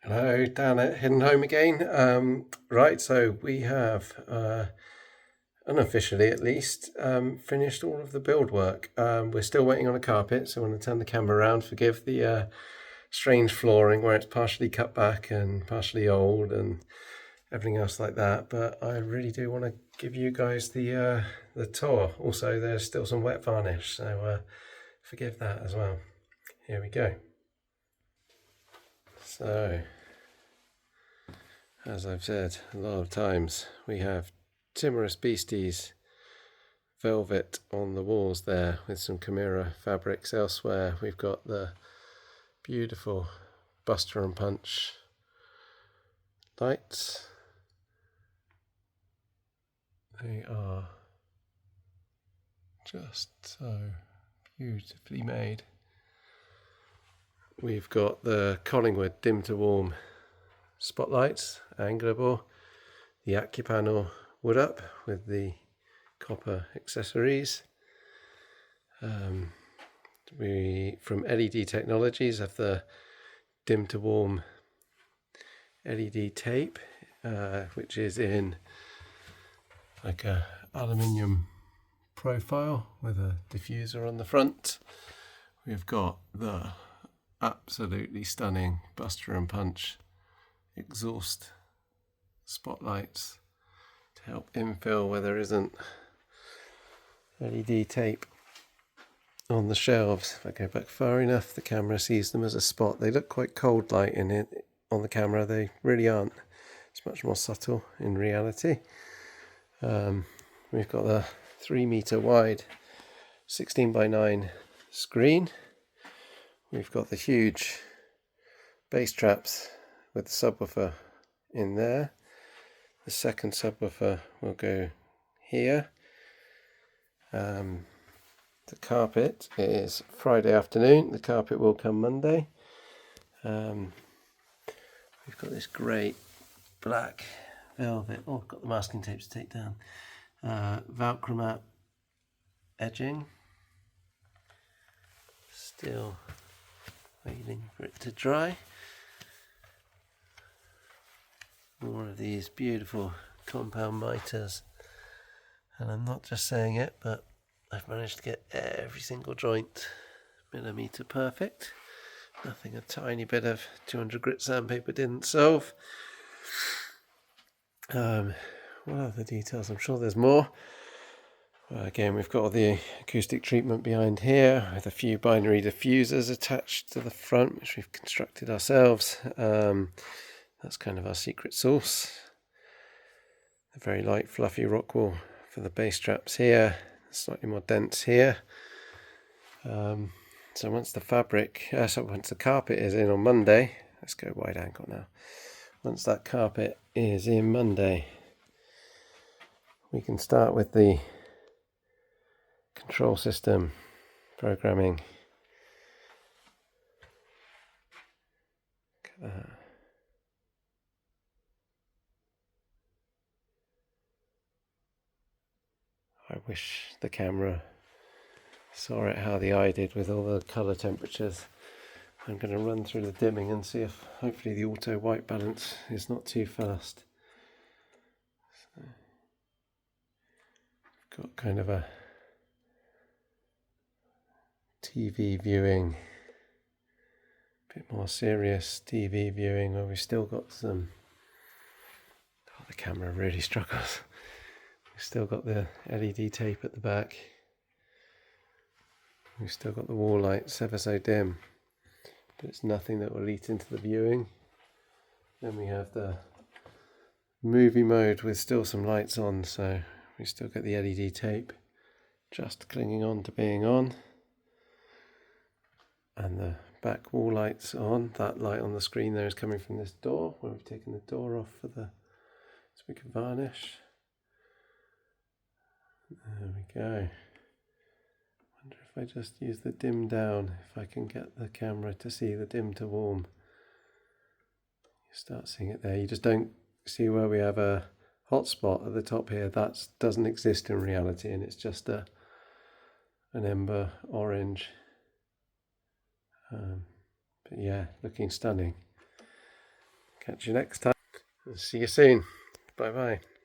Hello, down at Hidden Home again. Right, so we have, unofficially at least, finished all of the build work. We're still waiting on a carpet, so I want to turn the camera around. Forgive the strange flooring where it's partially cut back and partially old and everything else like that. But I really do want to give you guys the tour. Also, there's still some wet varnish, so forgive that as well. Here we go. So, as I've said a lot of times, we have timorous beasties velvet on the walls there with some Chimera fabrics elsewhere. We've got the beautiful Buster and Punch lights. They are just so beautifully made. We've got the Collingwood dim to warm spotlights, anglable, the AccuPanel wood up with the copper accessories. We from LED Technologies have the dim to warm LED tape, which is in like a aluminium profile with a diffuser on the front. We've got the absolutely stunning Buster and Punch exhaust spotlights to help infill where there isn't LED tape on the shelves. If I go back far enough, the camera sees them as a spot. They look quite cold light in it on the camera. They really aren't. It's much more subtle in reality. We've got a 3 meter wide 16:9 screen. We've got the huge bass traps with the subwoofer in there. The second subwoofer will go here. The carpet is Friday afternoon. The carpet will come Monday. We've got this great black velvet. Oh, I've got the masking tape to take down. Velcro mat edging. Still waiting for it to dry. More of these beautiful compound miters. And I'm not just saying it, but I've managed to get every single joint millimeter perfect. Nothing a tiny bit of 200 grit sandpaper didn't solve. What are the details? I'm sure there's more. Again, we've got all the acoustic treatment behind here with a few binary diffusers attached to the front, which we've constructed ourselves. That's kind of our secret sauce. A very light, fluffy rock wool for the bass straps here, slightly more dense here. So once the carpet is in on Monday, let's go wide angle now. Once that carpet is in Monday, we can start with the control system programming. I wish the camera saw it how the eye did with all the colour temperatures. I'm going to run through the dimming and see if hopefully the auto white balance is not too fast. So, I've got kind of a TV viewing, a bit more serious TV viewing where we've still got some, the camera really struggles. We've still got the LED tape at the back. We've still got the wall lights ever so dim, but it's nothing that will eat into the viewing. Then we have the movie mode with still some lights on, so we still get the LED tape just clinging on to being on. And the back wall lights on. That light on the screen there is coming from this door, where we've taken the door off so we can varnish. There we go. Wonder if I just use the dim down, if I can get the camera to see the dim to warm. You start seeing it there. You just don't see where we have a hotspot at the top here. That doesn't exist in reality, and it's just an ember orange. But yeah, looking stunning. Catch you next time. See you soon. Bye bye.